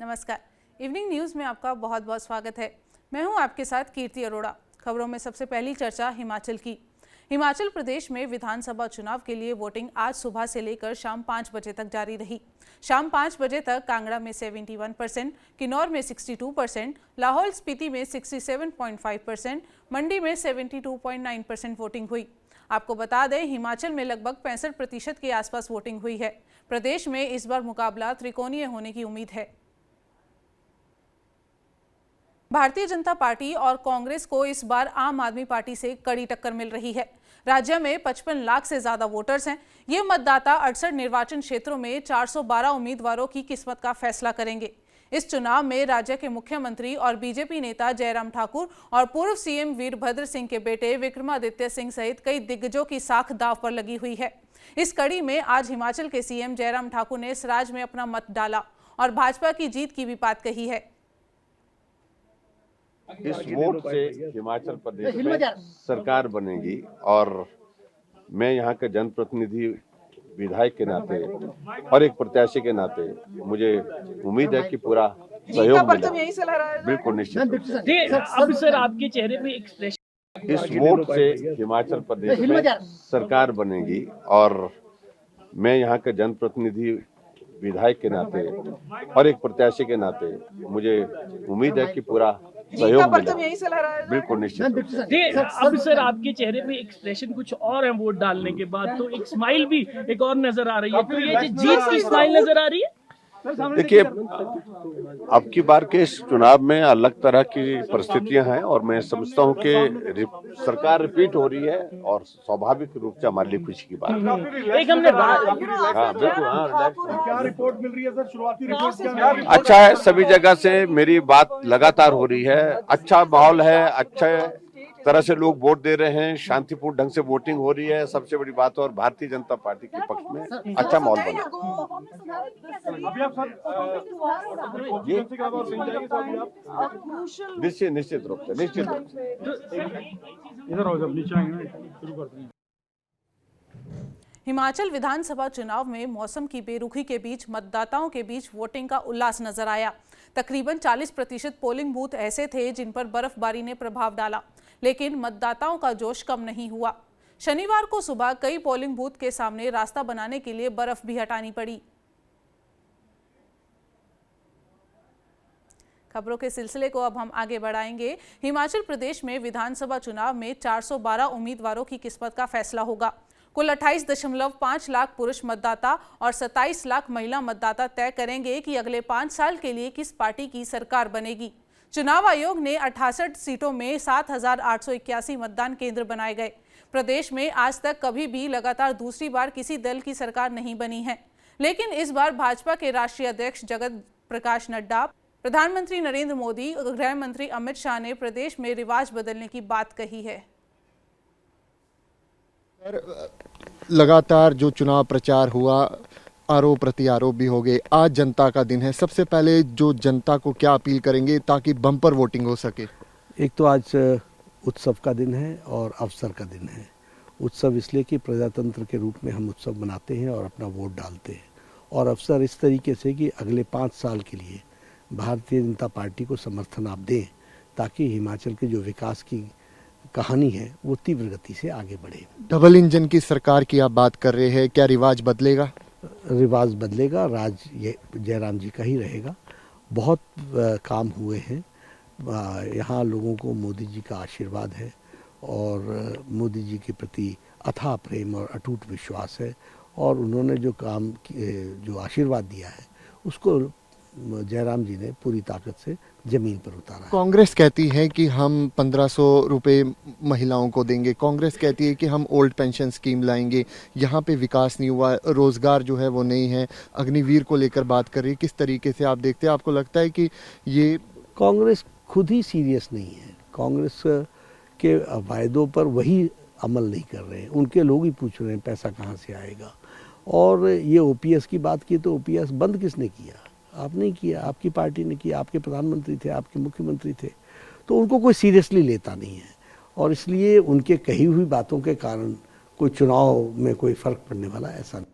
नमस्कार। Evening news में आपका बहुत बहुत स्वागत है। मैं हूं आपके साथ कीर्ति अरोड़ा। खबरों में सबसे पहली चर्चा हिमाचल की। हिमाचल प्रदेश में विधानसभा चुनाव के लिए वोटिंग आज सुबह से लेकर शाम 5 बजे तक जारी रही। शाम 5 बजे तक कांगड़ा में 71%, किन्नौर में 62%, लाहौल स्पीति में 67.5%, मंडी में 72.9% वोटिंग हुई। आपको बता दें, हिमाचल में लगभग 65% के आसपास वोटिंग हुई है। प्रदेश में इस बार मुकाबला त्रिकोणीय होने की उम्मीद है। भारतीय जनता पार्टी और कांग्रेस को इस बार आम आदमी पार्टी से कड़ी टक्कर मिल रही है। राज्य में 55 लाख से ज्यादा वोटर्स हैं। ये मतदाता 68 निर्वाचन क्षेत्रों में 412 उम्मीदवारों की किस्मत का फैसला करेंगे। इस चुनाव में राज्य के मुख्यमंत्री और बीजेपी नेता जयराम ठाकुर और पूर्व सीएम वीरभद्र सिंह के बेटे विक्रमादित्य सिंह सहित कई दिग्गजों की साख दांव पर लगी हुई है। इस कड़ी में आज हिमाचल के सीएम जयराम ठाकुर ने सराज में अपना मत डाला और भाजपा की जीत की भी बात कही है। इस वोट से हिमाचल प्रदेश में सरकार बनेगी और मैं यहाँ के जनप्रतिनिधि विधायक के नाते और एक प्रत्याशी के नाते मुझे उम्मीद है कि पूरा सहयोग मिलेगा। बिल्कुल निश्चित। अब सर आपके चेहरे पे एक्सप्रेशन, इस वोट से हिमाचल प्रदेश में सरकार बनेगी और मैं यहाँ के जनप्रतिनिधि विधायक के नाते और एक प्रत्याशी के नाते मुझे उम्मीद है कि पूरा सहयोग मिलेगा। बिल्कुल निश्चित। अब सर आपके चेहरे पे एक्सप्रेशन कुछ और है वोट डालने के बाद, तो एक स्माइल भी एक और नजर आ रही है, तो ये जीत की स्माइल नजर आ रही है। देखिए, अब की बार के इस चुनाव में अलग तरह की परिस्थितियां हैं और मैं समझता हूं कि सरकार रिपीट हो रही है और स्वाभाविक रूप से हमारे लिए खुशी की बात है। एक हमने क्या रिपोर्ट मिल रही है सर? शुरुआती रिपोर्ट क्या है? अच्छा है, सभी जगह से मेरी बात लगातार हो रही है। अच्छा माहौल है, अच्छे तरह से लोग वोट दे रहे हैं, शांतिपूर्ण ढंग से वोटिंग हो रही है, सबसे बड़ी बात। और भारतीय जनता पार्टी के पक्ष में अच्छा माहौल बना। निश्चित रूप से हिमाचल विधानसभा चुनाव में मौसम की बेरुखी के बीच मतदाताओं के बीच वोटिंग का उल्लास नजर आया। तकरीबन 40% पोलिंग बूथ ऐसे थे जिन पर बर्फबारी ने प्रभाव डाला, लेकिन मतदाताओं का जोश कम नहीं हुआ। शनिवार को सुबह कई पोलिंग बूथ के सामने रास्ता बनाने के लिए बर्फ भी हटानी पड़ी। खबरों के सिलसिले को अब हम आगे बढ़ाएंगे। हिमाचल प्रदेश में विधानसभा चुनाव में 412 उम्मीदवारों की किस्मत का फैसला होगा। कुल 28.5 लाख पुरुष मतदाता और 27 लाख महिला मतदाता तय करेंगे कि अगले 5 साल के लिए किस पार्टी की सरकार बनेगी। चुनाव आयोग ने 68 सीटों में 7,881 मतदान केंद्र बनाए गए। प्रदेश में आज तक कभी भी लगातार दूसरी बार किसी दल की सरकार नहीं बनी है, लेकिन इस बार भाजपा के राष्ट्रीय अध्यक्ष जगत प्रकाश नड्डा, प्रधानमंत्री नरेंद्र मोदी, गृह मंत्री अमित शाह ने प्रदेश में रिवाज बदलने की बात कही है। लगातार जो चुनाव प्रचार हुआ, आरोप प्रत्यारोप भी हो गए। आज जनता का दिन है। सबसे पहले जो जनता को क्या अपील करेंगे ताकि बम्पर वोटिंग हो सके? एक तो आज उत्सव का दिन है और अवसर का दिन है। उत्सव इसलिए कि प्रजातंत्र के रूप में हम उत्सव मनाते हैं और अपना वोट डालते हैं, और अवसर इस तरीके से कि अगले 5 साल के लिए भारतीय जनता पार्टी को समर्थन आप दें ताकि हिमाचल के जो विकास की कहानी है वो तीव्र गति से आगे बढ़े। डबल इंजन की सरकार की आप बात कर रहे हैं, क्या रिवाज बदलेगा? रिवाज बदलेगा, राज ये जयराम जी का ही रहेगा। बहुत काम हुए हैं यहाँ, लोगों को मोदी जी का आशीर्वाद है और मोदी जी के प्रति अथाह प्रेम और अटूट विश्वास है, और उन्होंने जो काम जो आशीर्वाद दिया है उसको जयराम जी ने पूरी ताकत से जमीन पर उतारा है। कांग्रेस कहती है कि हम 1500 रुपए महिलाओं को देंगे। कांग्रेस कहती है कि हम ओल्ड पेंशन स्कीम लाएंगे। यहाँ पे विकास नहीं हुआ, रोजगार जो है वो नहीं है। अग्निवीर को लेकर बात कर रही है, किस तरीके से आप देखते हैं? आपको लगता है कि ये कांग्रेस खुद ही सीरियस नहीं है? कांग्रेस के वायदों पर वही अमल नहीं कर रहे हैं। उनके लोग ही पूछ रहे हैं पैसा कहाँ से आएगा। और ये ओपीएस की बात की तो ओपीएस बंद किसने किया? आप नहीं किया, आपकी पार्टी ने किया, आपके प्रधानमंत्री थे, आपके मुख्यमंत्री थे। तो उनको कोई सीरियसली लेता नहीं है, और इसलिए उनके कही हुई बातों के कारण कोई चुनाव में कोई फर्क पड़ने वाला ऐसा नहीं।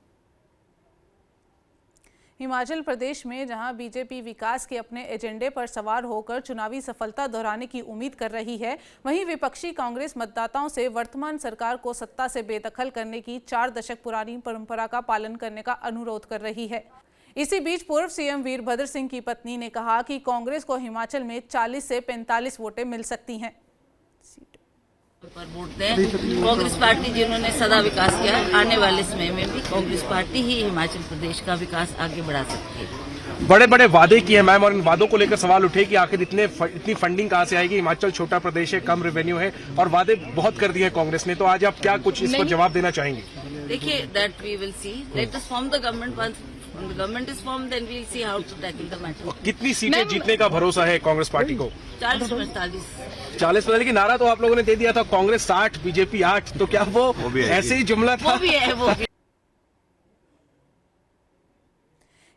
हिमाचल प्रदेश में जहां बीजेपी विकास के अपने एजेंडे पर सवार होकर चुनावी सफलता दोहराने की उम्मीद कर रही है, वहीं विपक्षी कांग्रेस मतदाताओं से वर्तमान सरकार को सत्ता से बेदखल करने की 4 दशक पुरानी परंपरा का पालन करने का अनुरोध कर रही है। इसी बीच पूर्व सीएम वीरभद्र सिंह की पत्नी ने कहा कि कांग्रेस को हिमाचल में 40 से 45 वोटें मिल सकती हैं। पर वोट दें। कांग्रेस पार्टी जिन्होंने सदा विकास किया, आने वाले समय में भी कांग्रेस पार्टी ही हिमाचल प्रदेश का विकास आगे बढ़ा सकती है। बड़े बड़े वादे किए मैम, और इन वादों को लेकर सवाल उठे कि आखिर इतनी फंडिंग कहाँ से आएगी। हिमाचल छोटा प्रदेश है, कम रेवेन्यू है और वादे बहुत कर दिए हैं कांग्रेस ने, तो आज आप क्या कुछ इस पर जवाब देना चाहेंगे? देखिए, that we will see, let us form the government, once the government is form then we will see how to tackle the matter. कितनी सीटें जीतने का भरोसा है कांग्रेस पार्टी को? 40-45। की नारा तो आप लोगों ने दे दिया था, कांग्रेस 60 बीजेपी 8, तो क्या वो ऐसे ही जुमला था? वो भी है।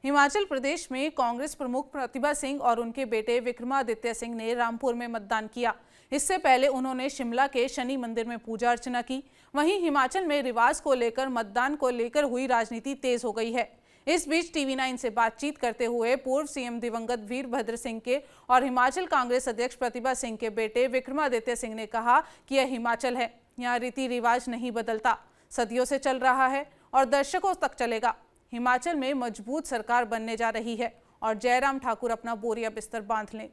हिमाचल प्रदेश में कांग्रेस प्रमुख प्रतिभा सिंह और उनके बेटे विक्रमादित्य सिंह ने रामपुर में मतदान किया। इससे पहले उन्होंने शिमला के शनि मंदिर में पूजा अर्चना की। वहीं हिमाचल में रिवाज को लेकर मतदान को लेकर हुई राजनीति तेज हो गई है। इस बीच TV9 से बातचीत करते हुए पूर्व सीएम दिवंगत वीरभद्र सिंह के और हिमाचल कांग्रेस अध्यक्ष प्रतिभा सिंह के बेटे विक्रमादित्य सिंह ने कहा कि यह हिमाचल है, यहाँ रीति रिवाज नहीं बदलता, सदियों से चल रहा है और दशकों तक चलेगा। हिमाचल में मजबूत सरकार बनने जा रही है और जयराम ठाकुर अपना बोरिया बिस्तर बांध लें।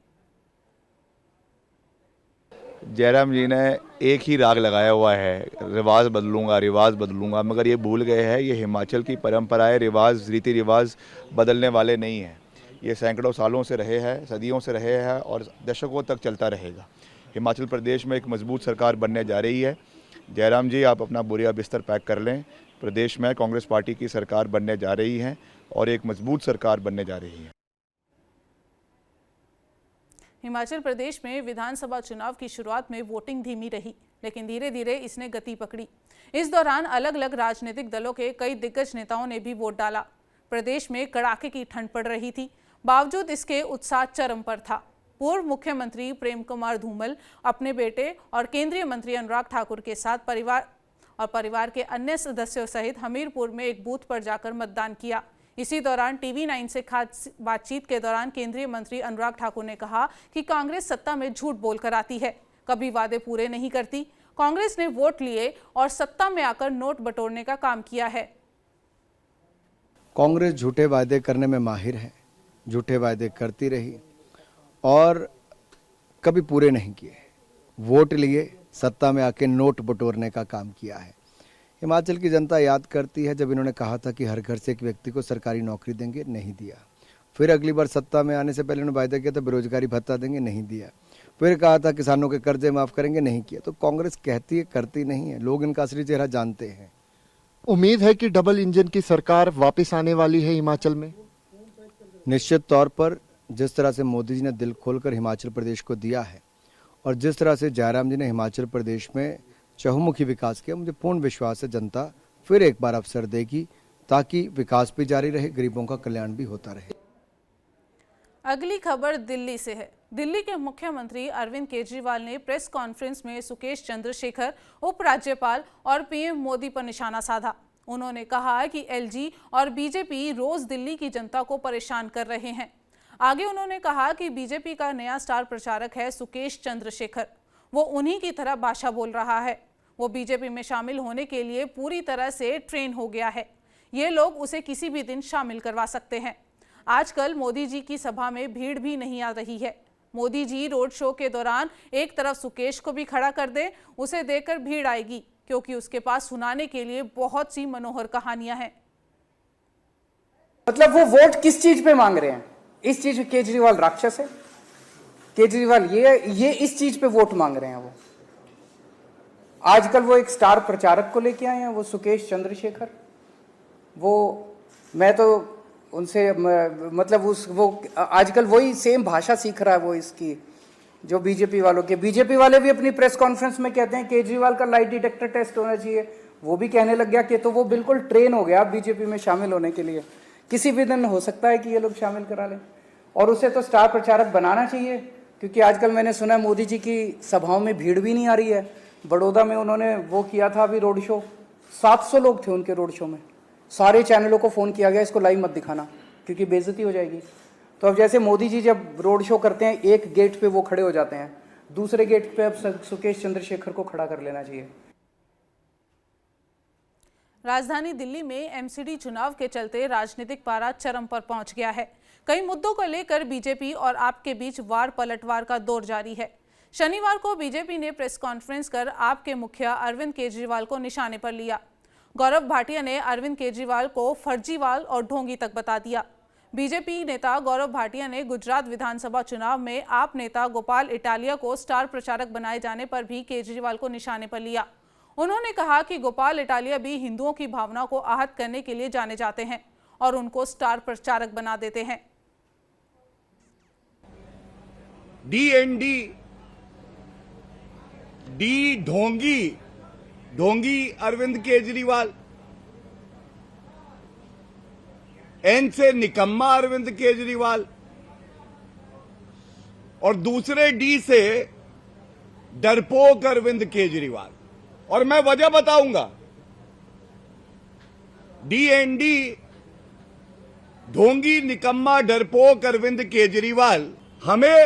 जयराम जी ने एक ही राग लगाया हुआ है, रिवाज बदलूंगा, मगर ये भूल गए हैं ये हिमाचल की परंपराएं, रिवाज, रीति रिवाज बदलने वाले नहीं हैं। ये सैकड़ों सालों से रहे हैं, सदियों से रहे हैं और दशकों तक चलता रहेगा। हिमाचल प्रदेश में एक मजबूत सरकार बनने जा रही है। जयराम जी, आप अपना बोरिया बिस्तर पैक कर लें। प्रदेश में कांग्रेस पार्टी की सरकार बनने जा रही है और एक मजबूत सरकार बनने जा रही है। हिमाचल प्रदेश में विधानसभा चुनाव की शुरुआत में वोटिंग धीमी रही, लेकिन धीरे धीरे इसने गति पकड़ी। इस दौरान अलग अलग राजनीतिक दलों के कई दिग्गज नेताओं ने भी वोट डाला। प्रदेश में कड़ाके की ठंड पड़ रही थी, बावजूद इसके उत्साह चरम पर था। पूर्व मुख्यमंत्री प्रेम कुमार धूमल अपने बेटे और केंद्रीय मंत्री अनुराग ठाकुर के साथ परिवार के अन्य सदस्यों सहित हमीरपुर में एक बूथ पर जाकर मतदान किया। इसी दौरान TV9 से खास बातचीत के दौरान केंद्रीय मंत्री अनुराग ठाकुर ने कहा कि कांग्रेस सत्ता में झूठ बोलकर आती है, कभी वादे पूरे नहीं करती। कांग्रेस ने वोट लिए और सत्ता में आकर नोट बटोरने का काम किया है। कांग्रेस झूठे वादे करने में माहिर है, झूठे वादे करती रही और कभी पूरे नहीं किए। वोट लिए, सत्ता में आके नोट बटोरने का काम किया है। हिमाचल की जनता याद करती है जब इन्होंने कहा था कि हर घर से एक व्यक्ति को सरकारी नौकरी देंगे, नहीं दिया। फिर अगली बार सत्ता में आने से पहले उन्होंने वायदा किया था बेरोजगारी भत्ता देंगे, नहीं दिया। फिर कहा था किसानों के कर्जे माफ करेंगे, नहीं किया। तो कांग्रेस कहती है, करती नहीं है। लोग इनका असली चेहरा जानते हैं। उम्मीद है कि डबल इंजन की सरकार वापस आने वाली है हिमाचल में। निश्चित तौर पर जिस तरह से मोदी जी ने दिल खोलकर हिमाचल प्रदेश को दिया है और जिस तरह से जयराम जी ने हिमाचल प्रदेश में चहुमुखी विकास किया, मुझे पूर्ण विश्वास है जनता फिर एक बार अवसर देगी ताकि विकास भी जारी रहे, गरीबों का कल्याण भी होता रहे। अगली खबर दिल्ली से है। दिल्ली के मुख्यमंत्री अरविंद केजरीवाल ने प्रेस कॉन्फ्रेंस में सुकेश चंद्रशेखर, उपराज्यपाल और पीएम मोदी पर निशाना साधा। उन्होंने कहा कि एलजी और बीजेपी रोज दिल्ली की जनता को परेशान कर रहे हैं। आगे उन्होंने कहा कि बीजेपी का नया स्टार प्रचारक है सुकेश चंद्रशेखर। वो उन्हीं की तरह भाषा बोल रहा है। वो बीजेपी में शामिल होने के लिए पूरी तरह से ट्रेन हो गया है। ये लोग उसे किसी भी दिन शामिल करवा सकते हैं। आजकल मोदी जी की सभा में भीड़ भी नहीं आ रही है। मोदी जी रोड शो के दौरान एक तरफ सुकेश को भी खड़ा कर दे, उसे देखकर भीड़ आएगी, क्योंकि उसके पास सुनाने के लिए बहुत सी मनोहर कहानियां हैं। मतलब वो वोट किस चीज पे मांग रहे हैं? इस चीज पे केजरीवाल राक्षस है। केजरीवाल ये इस चीज पे वोट मांग रहे हैं। वो आजकल वो एक स्टार प्रचारक को लेके आए हैं, वो सुकेश चंद्रशेखर। वो मैं तो उनसे मतलब वो आजकल वही सेम भाषा सीख रहा है वो इसकी, जो बीजेपी वालों के। बीजेपी वाले भी अपनी प्रेस कॉन्फ्रेंस में कहते हैं केजरीवाल का लाई डिटेक्टर टेस्ट होना चाहिए। वो भी कहने लग गया कि तो वो बिल्कुल ट्रेन हो गया बीजेपी में शामिल होने के लिए। किसी भी दिन हो सकता है कि ये लोग शामिल करा लें और उसे तो स्टार प्रचारक बनाना चाहिए, क्योंकि आजकल मैंने सुना है मोदी जी की सभाओं में भीड़ भी नहीं आ रही है। बड़ौदा में उन्होंने वो किया था अभी रोड शो, 700 लोग थे उनके रोड शो में। सारे चैनलों को फ़ोन किया गया इसको लाइव मत दिखाना, क्योंकि बेइज्जती हो जाएगी। तो अब जैसे मोदी जी जब रोड शो करते हैं, एक गेट पे वो खड़े हो जाते हैं, दूसरे गेट पे अब सुकेश चंद्रशेखर को खड़ा कर लेना चाहिए। राजधानी दिल्ली में एमसीडी चुनाव के चलते राजनीतिक पारा चरम पर पहुंच गया है। कई मुद्दों को लेकर बीजेपी और आप के बीच वार पलटवार का दौर जारी है। शनिवार को बीजेपी ने प्रेस कॉन्फ्रेंस कर आप के मुखिया अरविंद केजरीवाल को निशाने पर लिया। गौरव भाटिया ने अरविंद केजरीवाल को फर्जीवाल और ढोंगी तक बता दिया। बीजेपी नेता गौरव भाटिया ने गुजरात विधानसभा चुनाव में आप नेता गोपाल इटालिया को स्टार प्रचारक बनाए जाने पर भी केजरीवाल को निशाने पर लिया। उन्होंने कहा कि गोपाल इटालिया भी हिंदुओं की भावना को आहत करने के लिए जाने जाते हैं और उनको स्टार प्रचारक बना देते हैं। DND डी ढोंगी अरविंद केजरीवाल, एन से निकम्मा अरविंद केजरीवाल और दूसरे डी से डरपोक अरविंद केजरीवाल। और मैं वजह बताऊंगा। DND ढोंगी निकम्मा डरपोक अरविंद केजरीवाल हमें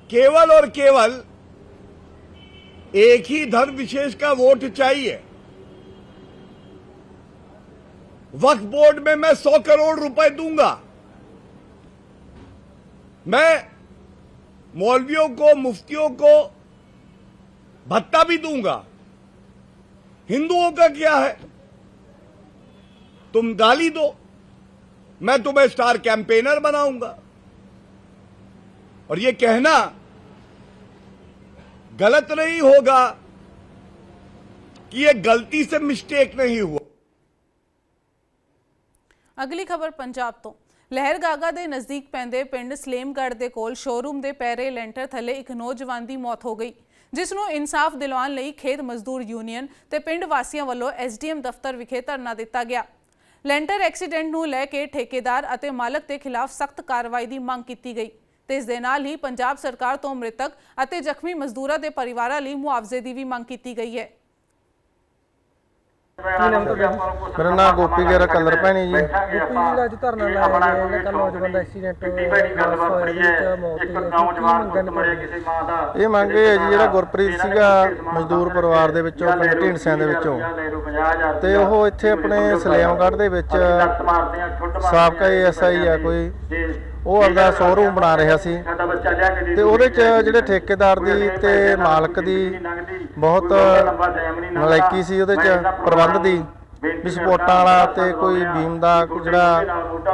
केवल और केवल एक ही धर्म विशेष का वोट चाहिए। वक्फ बोर्ड में मैं 100 करोड़ रुपए दूंगा। मैं मौलवियों को, मुफ्तियों को भत्ता भी दूंगा। हिंदुओं का क्या है? तुम गाली दो, मैं तुम्हें स्टार कैंपेनर बनाऊंगा। और ये कहना गलत नहीं होगा कि ये गलती से मिस्टेक नहीं हुआ। ਅਗਲੀ ਖਬਰ ਪੰਜਾਬ ਤੋਂ। ਲਹਿਰਗਾਗਾ ਦੇ ਨਜ਼ਦੀਕ ਪੈਂਦੇ ਪਿੰਡ ਸਲੇਮਗੜ੍ਹ ਦੇ ਕੋਲ ਸ਼ੋਰੂਮ ਦੇ ਪੈਰੇ ਲੈਂਟਰ ਥੱਲੇ ਇੱਕ ਨੌਜਵਾਨ ਦੀ ਮੌਤ ਹੋ ਗਈ, ਜਿਸ ਨੂੰ ਇਨਸਾਫ ਦਿਲਵਾਉਣ ਲਈ ਖੇਤ ਮਜ਼ਦੂਰ ਯੂਨੀਅਨ ਤੇ ਪਿੰਡ ਵਾਸੀਆਂ ਵੱਲੋਂ SDM ਦਫ਼ਤਰ ਵਿਖੇ ਧਰਨਾ ਦਿੱਤਾ ਗਿਆ। ਲੈਂਟਰ ਐਕਸੀਡੈਂਟ ਨੂੰ ਲੈ ਕੇ ਠੇਕੇਦਾਰ ਅਤੇ ਮਾਲਕ ਦੇ ਖਿਲਾਫ ਸਖਤ ਕਾਰਵਾਈ ਦੀ ਮੰਗ ਕੀਤੀ ਗਈ ਤੇ ਇਸ ਦੇ ਨਾਲ ਹੀ ਪੰਜਾਬ ਸਰਕਾਰ ਤੋਂ ਮ੍ਰਿਤਕ ਅਤੇ ਜ਼ਖਮੀ ਮਜ਼ਦੂਰਾਂ ਦੇ ਪਰਿਵਾਰਾਂ ਲਈ ਮੁਆਵਜ਼ੇ ਦੀ ਵੀ ਮੰਗ ਕੀਤੀ ਗਈ ਹੈ। मेरा नाम गोपी गेरा कलर भैनी जी। ਅੱਜ ਧਰਨਾ ਲਾਇਆ ਗਿਆ ਜਿਹੜਾ ਕੱਲ ਨੌਜਵਾਨ ਦਾ ਐਕਸੀਡੈਂਟ ਹੋਇਆ ਇਹ ਮੰਗ ਇਹ ਹੈ ਜੀ, ਜਿਹੜਾ ਗੁਰਪ੍ਰੀਤ ਸੀਗਾ ਮਜ਼ਦੂਰ ਪਰਿਵਾਰ ਦੇ ਵਿੱਚੋਂ, ਪਿੰਡ ਢੀਂਡਸਿਆਂ ਦੇ ਵਿੱਚੋਂ, ਤੇ ਉਹ ਇੱਥੇ ਆਪਣੇ ਸਲੇਮਗੜ੍ਹ ਦੇ ਵਿੱਚ ਸਾਬਕਾ ASI ਆ ਕੋਈ, ਉਹ ਆਪਦਾ ਸ਼ੋਰੂਮ ਬਣਾ ਰਿਹਾ ਸੀ ਤੇ ਉਹਦੇ 'ਚ ਜਿਹੜੇ ਠੇਕੇਦਾਰ ਦੀ ਤੇ ਮਾਲਕ ਦੀ ਬਹੁਤ ਨਲਾਇਕੀ ਸੀ ਉਹਦੇ 'ਚ ਪ੍ਰਬੰਧ ਦੀ, ਵੀ ਸਪੋਰਟਾਂ ਵਾਲਾ ਤੇ ਕੋਈ ਬੀਮ ਦਾ ਜਿਹੜਾ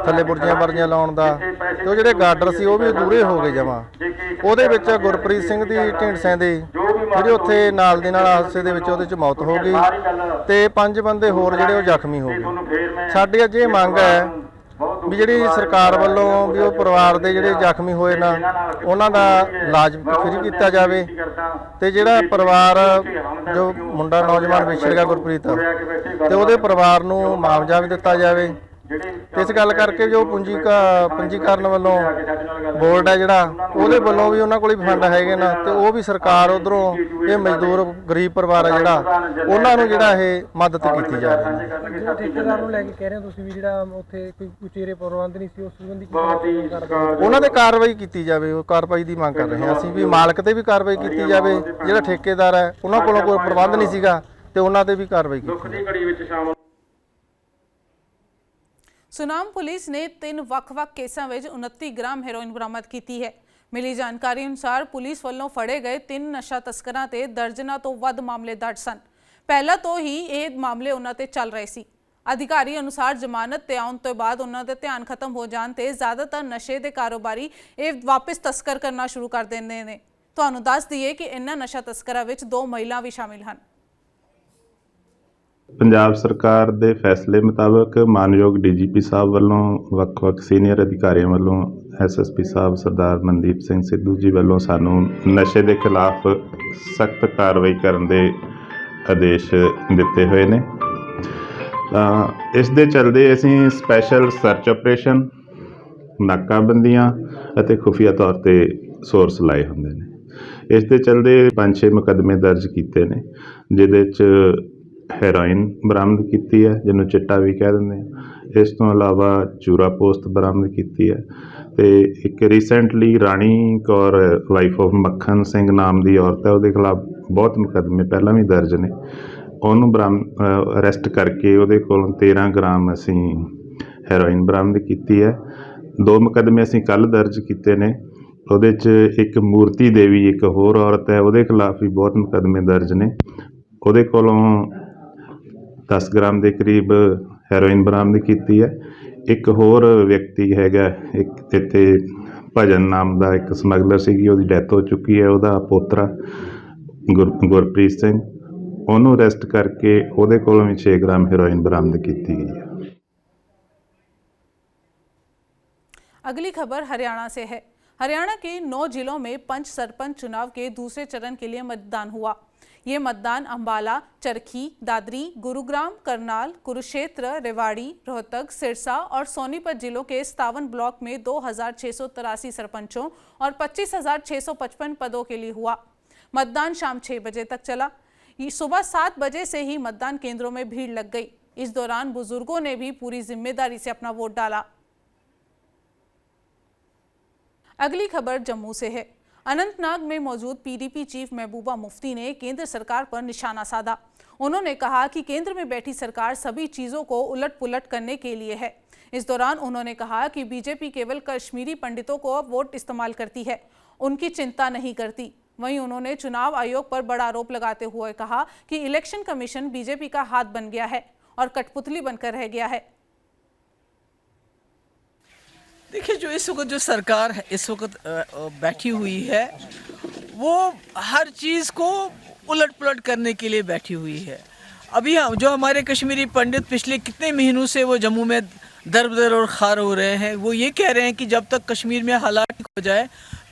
ਥੱਲੇ ਬੁਰਜੀਆਂ ਵਰਜੀਆਂ ਲਾਉਣ ਦਾ, ਤੇ ਉਹ ਜਿਹੜੇ ਗਾਰਡਰ ਸੀ ਉਹ ਵੀ ਦੂਰੇ ਹੋ ਗਏ ਜਮਾਂ। ਉਹਦੇ ਵਿੱਚ ਗੁਰਪ੍ਰੀਤ ਸਿੰਘ ਦੀ ਢੀਂਡਸਿਆਂ ਦੀ ਜਿਹੜੇ ਉੱਥੇ ਨਾਲ ਦੇ ਨਾਲ ਹਾਦਸੇ ਦੇ ਵਿੱਚ ਉਹਦੇ 'ਚ ਮੌਤ ਹੋ ਗਈ ਤੇ 5 ਬੰਦੇ ਹੋਰ ਜਿਹੜੇ ਉਹ ਜ਼ਖਮੀ ਹੋ ਗਏ। ਸਾਡੀ ਅੱਜ ਇਹ ਮੰਗ ਹੈ ਵੀ ਜਿਹੜੀ ਸਰਕਾਰ ਵੱਲੋਂ ਵੀ ਉਹ ਪਰਿਵਾਰ ਦੇ ਜਿਹੜੇ ਜ਼ਖਮੀ ਹੋਏ ਨਾ ਉਹਨਾਂ ਦਾ ਇਲਾਜ ਫ੍ਰੀ ਕੀਤਾ ਜਾਵੇ ਤੇ ਜਿਹੜਾ ਪਰਿਵਾਰ ਜੋ ਮੁੰਡਾ ਨੌਜਵਾਨ ਵਿਛੜ ਗਿਆ ਗੁਰਪ੍ਰੀਤ ਤੇ ਉਹਦੇ ਪਰਿਵਾਰ ਨੂੰ ਮੁਆਵਜ਼ਾ ਵੀ ਦਿੱਤਾ ਜਾਵੇ। ਤੇ ਇਸ ਗੱਲ ਕਰਕੇ ਜੋ ਪੰਜੀਕਰਨ ਵੱਲੋਂ ਬੋਰਡ ਹੈ ਜਿਹੜਾ, ਉਹਦੇ ਵੱਲੋਂ ਵੀ ਉਹਨਾਂ ਕੋਲ ਵੀ ਫੰਡ ਹੈਗੇ ਨਾ ਤੇ ਉਹ ਵੀ ਸਰਕਾਰ ਉਧਰੋਂ ਇਹ ਮਜ਼ਦੂਰ ਗਰੀਬ ਪਰਿਵਾਰ ਹੈ ਜਿਹੜਾ ਉਹਨਾਂ ਨੂੰ ਜਿਹੜਾ ਇਹ ਮਦਦ ਕੀਤੀ ਜਾਵੇ। ਠੇਕੇਦਾਰ ਨੂੰ ਲੈ ਕੇ ਕਹਿ ਰਹੇ ਹੋ ਤੁਸੀਂ ਵੀ ਜਿਹੜਾ ਉੱਥੇ ਕੋਈ ਉਚੇਰੇ ਪ੍ਰਬੰਧ ਨਹੀਂ ਸੀ, ਉਸ ਸੰਬੰਧੀ ਉਹਨਾਂ ਤੇ ਕਾਰਵਾਈ ਕੀਤੀ ਜਾਵੇ। ਉਹ ਕਾਰਵਾਈ ਦੀ ਮੰਗ ਕਰ ਰਹੇ ਹਾਂ ਅਸੀਂ ਵੀ, ਮਾਲਕ ਤੇ ਵੀ ਕਾਰਵਾਈ ਕੀਤੀ ਜਾਵੇ। ਜਿਹੜਾ ਠੇਕੇਦਾਰ ਹੈ ਉਹਨਾਂ ਕੋਲੋਂ ਕੋਈ ਪ੍ਰਬੰਧ ਨਹੀਂ ਸੀਗਾ ਤੇ ਉਹਨਾਂ ਤੇ ਵੀ ਕਾਰਵਾਈ ਕੀਤੀ। ਸੁਨਾਮ ਪੁਲਿਸ ਨੇ 3 ਵੱਖ-ਵੱਖ ਕੇਸਾਂ ਵਿੱਚ 29 ਗ੍ਰਾਮ ਹੈਰੋਇਨ ਬਰਾਮਦ ਕੀਤੀ ਹੈ। ਮਿਲੀ ਜਾਣਕਾਰੀ ਅਨੁਸਾਰ ਪੁਲਿਸ ਵੱਲੋਂ ਫੜੇ ਗਏ 3 ਨਸ਼ਾ ਤਸਕਰਾਂ ਤੇ ਦਰਜਨਾਂ ਤੋਂ ਵੱਧ ਮਾਮਲੇ ਦਰਜ ਸਨ। ਪਹਿਲਾਂ ਤੋਂ ਹੀ ਇਹ ਮਾਮਲੇ ਉਹਨਾਂ ਤੇ ਚੱਲ ਰਹੇ ਸੀ। ਅਧਿਕਾਰੀ ਅਨੁਸਾਰ ਜ਼ਮਾਨਤ ਤੇ ਆਉਣ ਤੋਂ ਬਾਅਦ ਉਹਨਾਂ ਦਾ ਧਿਆਨ ਖਤਮ ਹੋ ਜਾਣ ਤੇ ਜ਼ਿਆਦਾਤਰ ਨਸ਼ੇ ਦੇ ਕਾਰੋਬਾਰੀ ਇਹ ਵਾਪਸ ਤਸਕਰ ਕਰਨਾ ਸ਼ੁਰੂ ਕਰ ਦਿੰਦੇ ਨੇ। ਤੁਹਾਨੂੰ ਦੱਸ ਦਈਏ ਕਿ ਇਹਨਾਂ ਨਸ਼ਾ ਤਸਕਰਾਂ ਵਿੱਚ 2 ਮਹਿਲਾ ਵੀ ਸ਼ਾਮਿਲ ਹਨ। ਪੰਜਾਬ ਸਰਕਾਰ ਦੇ ਫੈਸਲੇ ਮੁਤਾਬਕ ਮਾਨਯੋਗ DGP ਸਾਹਿਬ ਵੱਲੋਂ ਵੱਖ-ਵੱਖ ਸੀਨੀਅਰ ਅਧਿਕਾਰੀਆਂ ਵੱਲੋਂ SSP ਸਾਹਿਬ ਸਰਦਾਰ ਮਨਦੀਪ ਸਿੰਘ ਸਿੱਧੂ ਜੀ ਵੱਲੋਂ ਸਾਨੂੰ ਨਸ਼ੇ ਦੇ ਖਿਲਾਫ ਸਖਤ ਕਾਰਵਾਈ ਕਰਨ ਦੇ ਆਦੇਸ਼ ਦਿੱਤੇ ਹੋਏ ਨੇ। ਤਾਂ ਇਸ ਦੇ ਚੱਲਦੇ ਅਸੀਂ ਸਪੈਸ਼ਲ ਸਰਚ ਆਪਰੇਸ਼ਨ, ਨਾਕਾਬੰਦੀਆਂ ਅਤੇ ਖੁਫੀਆ ਤੌਰ ਤੇ ਸੋਰਸ ਲਾਏ ਹੁੰਦੇ ਨੇ। ਇਸ ਦੇ ਚੱਲਦੇ 5-6 ਮੁਕੱਦਮੇ ਦਰਜ ਕੀਤੇ ਨੇ, ਜਿਹਦੇ 'ਚ ਹੈਰੋਇਨ ਬਰਾਮਦ ਕੀਤੀ ਹੈ ਜਿਹਨੂੰ ਚਿੱਟਾ ਵੀ ਕਹਿ ਦਿੰਦੇ ਆ। ਇਸ ਤੋਂ ਇਲਾਵਾ ਚੂਰਾ ਪੋਸਤ ਬਰਾਮਦ ਕੀਤੀ ਹੈ ਤੇ ਇੱਕ recently Rani Kaur wife of Makhan Singh ਨਾਮ ਦੀ ਔਰਤ ਹੈ, ਉਹਦੇ ਖਿਲਾਫ ਬਹੁਤ ਮੁਕੱਦਮੇ ਪਹਿਲਾਂ ਵੀ ਦਰਜ ਨੇ। ਉਹਨੂੰ ਅਰੈਸਟ ਕਰਕੇ ਉਹਦੇ ਕੋਲੋਂ 13 ਗ੍ਰਾਮ ਅਸੀਂ ਹੈਰੋਇਨ ਬਰਾਮਦ ਕੀਤੀ ਹੈ। 2 ਮੁਕੱਦਮੇ ਅਸੀਂ ਕੱਲ੍ਹ ਦਰਜ ਕੀਤੇ ਨੇ। ਉਹਦੇ 'ਚ ਇੱਕ ਮੂਰਤੀ ਦੇਵੀ ਇੱਕ ਹੋਰ ਔਰਤ ਹੈ, ਉਹਦੇ ਖਿਲਾਫ ਵੀ ਬਹੁਤ ਮੁਕੱਦਮੇ ਦਰਜ ਨੇ। ਉਹਦੇ ਕੋਲੋਂ 10 ਗ੍ਰਾਮ ਦੇ ਕਰੀਬ ਹੈਰੋਇਨ ਬਰਾਮਦ ਕੀਤੀ ਹੈ। ਇੱਕ ਹੋਰ ਵਿਅਕਤੀ ਹੈਗਾ, ਇੱਕ ਇੱਥੇ ਭਜਨ ਨਾਮ ਦਾ ਇੱਕ ਸਮਗਲਰ ਸੀਗੀ, ਉਹਦੀ ਡੈਥ ਹੋ ਚੁੱਕੀ ਹੈ। ਉਹਦਾ ਪੋਤਰਾ ਗੁਰਪ੍ਰੀਤ ਸਿੰਘ, ਉਹਨੂੰ ਅਰੈਸਟ ਕਰਕੇ ਉਹਦੇ ਕੋਲੋਂ ਵੀ 6 ਗ੍ਰਾਮ ਹੈਰੋਇਨ ਬਰਾਮਦ ਕੀਤੀ ਗਈ ਹੈ। अगली खबर हरियाणा से है। हरियाणा के 9 जिलों में पंच सरपंच चुनाव के दूसरे चरण के लिए मतदान हुआ। ये मतदान अंबाला, चरखी, दादरी, गुरुग्राम, करनाल, कुरुक्षेत्र, रेवाड़ी, रोहतक, सिरसा और सोनीपत जिलों के 57 ब्लॉक में 2683 सरपंचों और 25655 पदों के लिए हुआ। मतदान शाम 6 बजे तक चला। सुबह 7 बजे से ही मतदान केंद्रों में भीड़ लग गई। इस दौरान बुजुर्गों ने भी पूरी जिम्मेदारी से अपना वोट डाला। अगली खबर जम्मू से है। अनंतनाग में मौजूद पीडीपी चीफ महबूबा मुफ्ती ने केंद्र सरकार पर निशाना साधा। उन्होंने कहा कि केंद्र में बैठी सरकार सभी चीजों को उलट पुलट करने के लिए है। इस दौरान उन्होंने कहा कि बीजेपी केवल कश्मीरी पंडितों को वोट इस्तेमाल करती है, उनकी चिंता नहीं करती। वहीं उन्होंने चुनाव आयोग पर बड़ा आरोप लगाते हुए कहा कि इलेक्शन कमीशन बीजेपी का हाथ बन गया है और कठपुतली बनकर रह गया है। देखिए, जो इस वक्त जो सरकार है इस वक्त बैठी हुई है, वो हर चीज़ को उलट पुलट करने के लिए बैठी हुई है। अभी जो हमारे कश्मीरी पंडित पिछले कितने महीनों से वो जम्मू में दर बदर और खार हो रहे हैं, वो ये कह रहे हैं कि जब तक कश्मीर में हालात ठीक हो जाए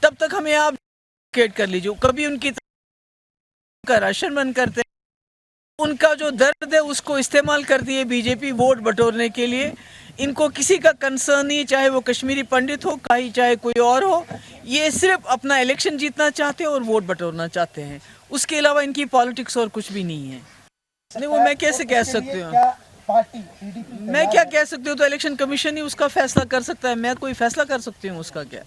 तब तक हमें आप कर लीजिए। कभी उनकी का राशन बंद करते हैं, उनका जो दर्द है उसको इस्तेमाल करती है बीजेपी वोट बटोरने के लिए। इनको किसी का कंसर्न नहीं, चाहे वो कश्मीरी पंडित हो चाहे कोई और हो, ये सिर्फ अपना इलेक्शन जीतना चाहते हैं और वोट बटोरना चाहते हैं। उसके अलावा इनकी पॉलिटिक्स और कुछ भी नहीं है। नहीं, वो मैं कैसे कह सकती हूँ, मैं क्या कह सकती हूँ? तो इलेक्शन कमीशन ही उसका फैसला कर सकता है, मैं कोई फैसला कर सकती हूँ उसका क्या?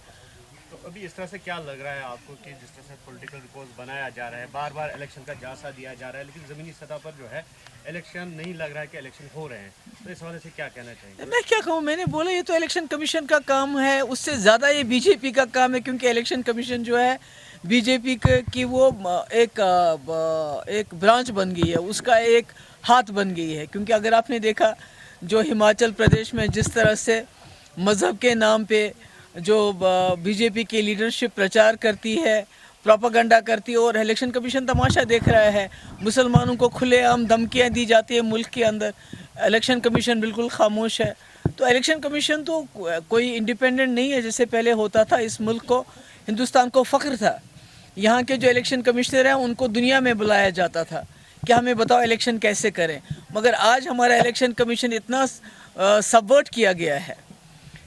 तो अभी इस तरह से क्या लग रहा है आपको कि जिस तरह से पॉलिटिकल रिपोर्ट बनाया जा रहा है, बार बार इलेक्शन का जायजा दिया जा रहा है, लेकिन ज़मीनी सतह पर जो है इलेक्शन नहीं लग रहा है कि इलेक्शन हो रहे हैं, तो इस वजह से क्या कहना चाहिए? मैं क्या कहूँ, मैंने बोला ये तो इलेक्शन कमीशन का काम है, उससे ज़्यादा ये बीजेपी का काम है, क्योंकि इलेक्शन कमीशन जो है बीजेपी की वो एक ब्रांच बन गई है, उसका एक हाथ बन गई है। क्योंकि अगर आपने देखा जो हिमाचल प्रदेश में जिस तरह से मज़हब के नाम पे जो बीजेपी की लीडरशिप प्रचार करती है, प्रोपागंडा करती है, और इलेक्शन कमीशन तमाशा देख रहा है। मुसलमानों को खुलेआम धमकियां दी जाती है मुल्क के अंदर, इलेक्शन कमीशन बिल्कुल खामोश है। तो इलेक्शन कमीशन तो कोई इंडिपेंडेंट नहीं है जैसे पहले होता था। इस मुल्क को, हिंदुस्तान को फ़ख्र था, यहाँ के जो इलेक्शन कमिश्नर हैं उनको दुनिया में बुलाया जाता था कि हमें बताओ इलेक्शन कैसे करें। मगर आज हमारा इलेक्शन कमीशन इतना सबवर्ट किया गया है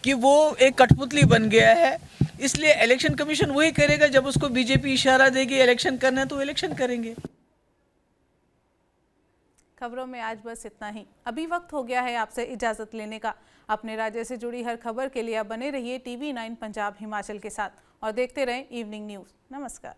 कि वो एक कठपुतली बन गया है। इसलिए इलेक्शन कमीशन वही करेगा जब उसको बीजेपी इशारा देगी इलेक्शन करना है तो इलेक्शन करेंगे। खबरों में आज बस इतना ही। अभी वक्त हो गया है आपसे इजाजत लेने का। अपने राज्य से जुड़ी हर खबर के लिए आप बने रहिए TV9 पंजाब हिमाचल के साथ और देखते रहें इवनिंग न्यूज़। नमस्कार।